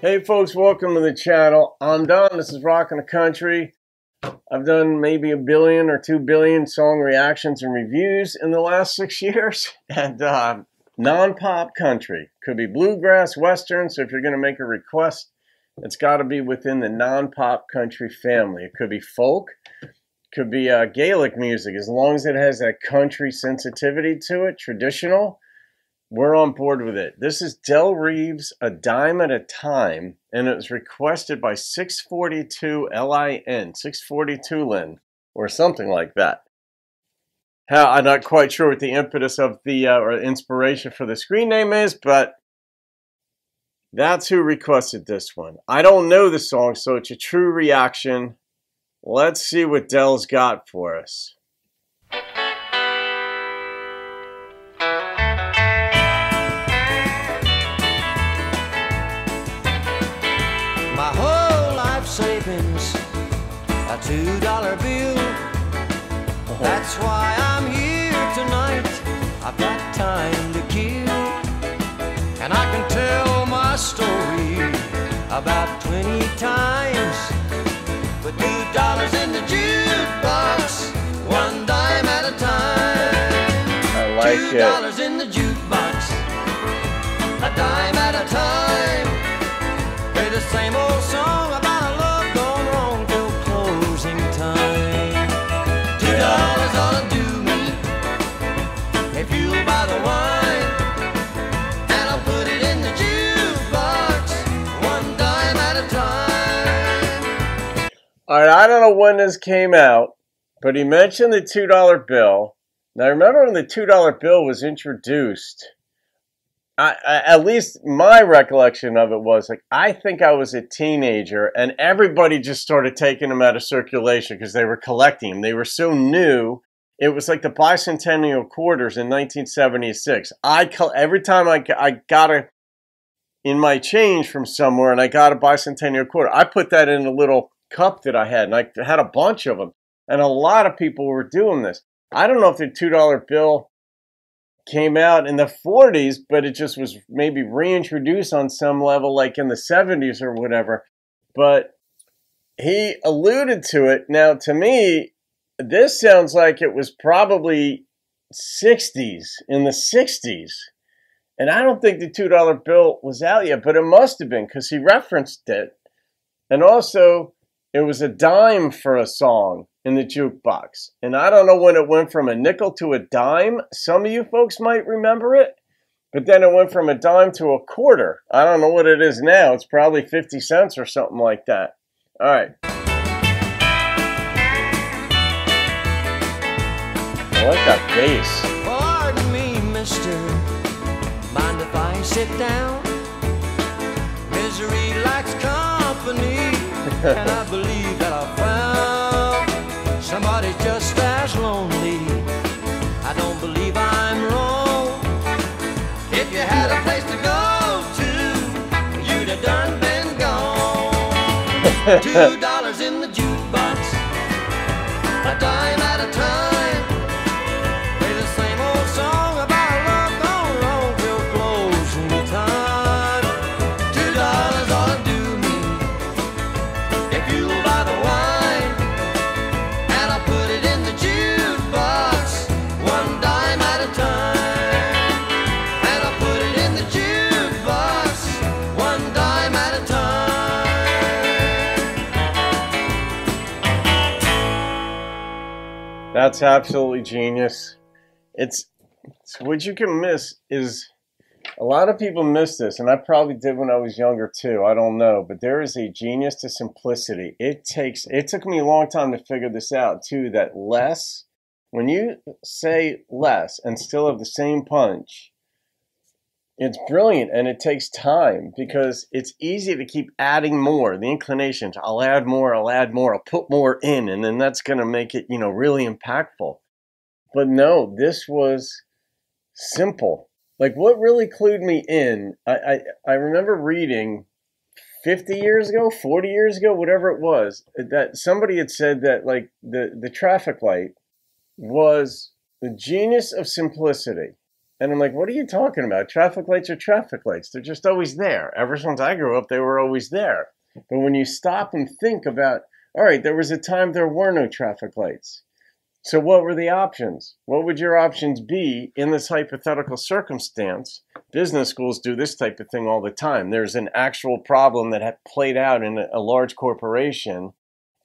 Hey folks, welcome to the channel. I'm Don. This is Rockin' the Country. I've done maybe 1 billion or 2 billion song reactions and reviews in the last 6 years. And non-pop country. Could be bluegrass, western, so if you're going to make a request, it's got to be within the non-pop country family. It could be folk, could be Gaelic music, as long as it has that country sensitivity to it, traditional. We're on board with it. This is Del Reeves, A Dime at a Time, and it was requested by 642 LIN, 642 Lin, or something like that. I'm not quite sure what the impetus of the or inspiration for the screen name is, but that's who requested this one. I don't know the song, so it's a true reaction. Let's see what Del's got for us. My whole life savings, a $2 bill. That's why I'm here tonight. I've got time to kill, and I can tell my story about 20 times. With $2 in the jukebox, 1 dime at a time. I like $2 in the jukebox, a dime at a time. Play the same old song about a love gone wrong till closing time. $2 ought to do me if you'll buy the wine, and I'll put it in the jukebox, 1 dime at a time. Alright, I don't know when this came out, but he mentioned the $2 bill. Now remember when the $2 bill was introduced, at least my recollection of it was, like, I think I was a teenager and everybody just started taking them out of circulation because they were collecting them. They were so new. It was like the bicentennial quarters in 1976. Every time I got in my change from somewhere and I got a bicentennial quarter, I put that in a little cup that I had, and I had a bunch of them. And a lot of people were doing this. I don't know if the $2 bill came out in the 40s, but it just was maybe reintroduced on some level, like in the 70s or whatever. But he alluded to it. Now, to me, this sounds like it was probably 60s, in the 60s. And I don't think the $2 bill was out yet, but it must have been, because he referenced it. And also, it was a dime for a song in the jukebox. And I don't know when it went from a nickel to a dime. Some of you folks might remember it. But then it went from a dime to a quarter. I don't know what it is now. It's probably 50 cents or something like that. All right. I like that bass. Pardon me, mister, mind if I sit down? Misery likes company, and I believe that I found somebody just as lonely. I don't believe I'm wrong. If you had a place to go to, you'd have done been gone. $2 in the jukebox, a dime at a time. Play the same old song about love gone wrong till closing time. $2 ought to do me if you'll buy the wine, and I'll put it in the jukebox, 1 dime at a time. And I'll put it in the jukebox, 1 dime at a time. That's absolutely genius. It's what you can miss is, a lot of people miss this, and I probably did when I was younger too. I don't know, but there is a genius to simplicity. It took me a long time to figure this out too, that less, when you say less and still have the same punch, it's brilliant, and it takes time because it's easy to keep adding more. The inclination to I'll add more, I'll put more in, and then that's going to make it, really impactful. But no, this was simple. Like, what really clued me in, I remember reading 50 years ago, 40 years ago, whatever it was, that somebody had said that, like, the traffic light was the genius of simplicity. And I'm like, what are you talking about? Traffic lights are traffic lights. They're just always there. Ever since I grew up, they were always there. But when you stop and think about, all right, there was a time there were no traffic lights. So what were the options? What would your options be in this hypothetical circumstance? Business schools do this type of thing all the time. There's an actual problem that had played out in a large corporation,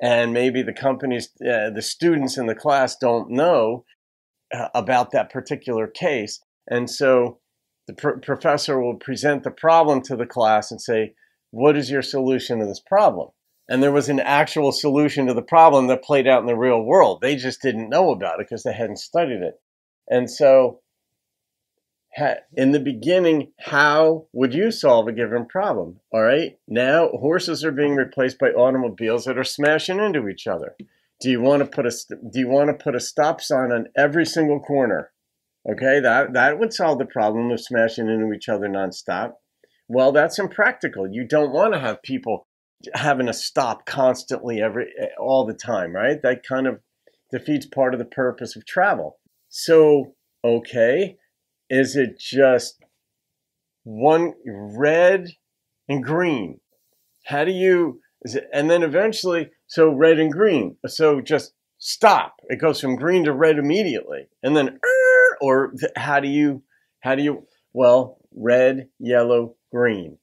and maybe the companies, the students in the class don't know about that particular case. And so the professor will present the problem to the class and say, what is your solution to this problem? And there was an actual solution to the problem that played out in the real world. They just didn't know about it because they hadn't studied it. And so in the beginning, how would you solve a given problem? All right. Now horses are being replaced by automobiles that are smashing into each other. Do you want to put a stop sign on every single corner? Okay, that would solve the problem of smashing into each other nonstop. Well, that's impractical. You don't want to have people having to stop constantly all the time, right? That kind of defeats part of the purpose of travel. So, okay, is it just one red and green? How do you, and then eventually, so red and green. So just stop. It goes from green to red immediately. And then, or how do you, well, red, yellow, green.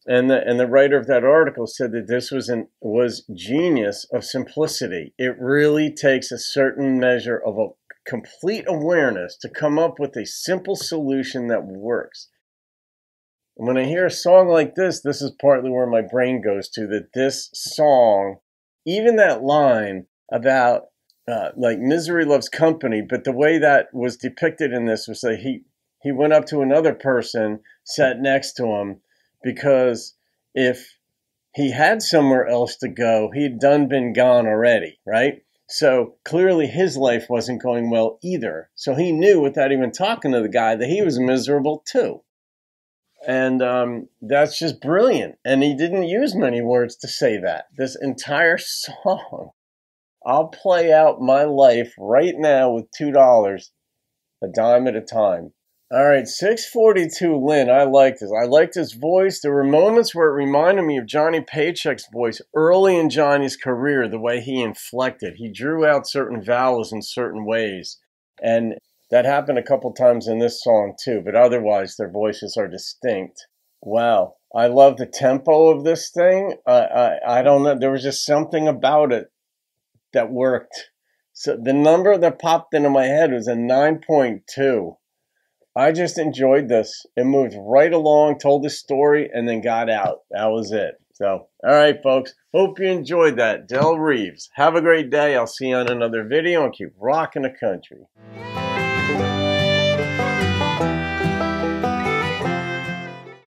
And the writer of that article said that this was genius of simplicity. It really takes a certain measure of a complete awareness to come up with a simple solution that works. And when I hear a song like this is partly where my brain goes to, that this song, even that line about like misery loves company, but the way that was depicted in this was that he went up to another person, sat next to him, because if he had somewhere else to go, he'd been gone already, right? So clearly his life wasn't going well either. So he knew without even talking to the guy that he was miserable too. And that's just brilliant. And he didn't use many words to say that. This entire song. I'll play out my life right now with $2, a dime at a time. All right, 642 Lynn, I liked this. I liked his voice. There were moments where it reminded me of Johnny Paycheck's voice early in Johnny's career, the way he inflected. He drew out certain vowels in certain ways. And that happened a couple times in this song too, but otherwise their voices are distinct. Wow, I love the tempo of this thing. I don't know, there was just something about it that worked. So the number that popped into my head was a 9.2. I just enjoyed this. It moved right along, told the story, and then got out. That was it. So, all right, folks. Hope you enjoyed that. Del Reeves. Have a great day. I'll see you on another video and keep rocking the country.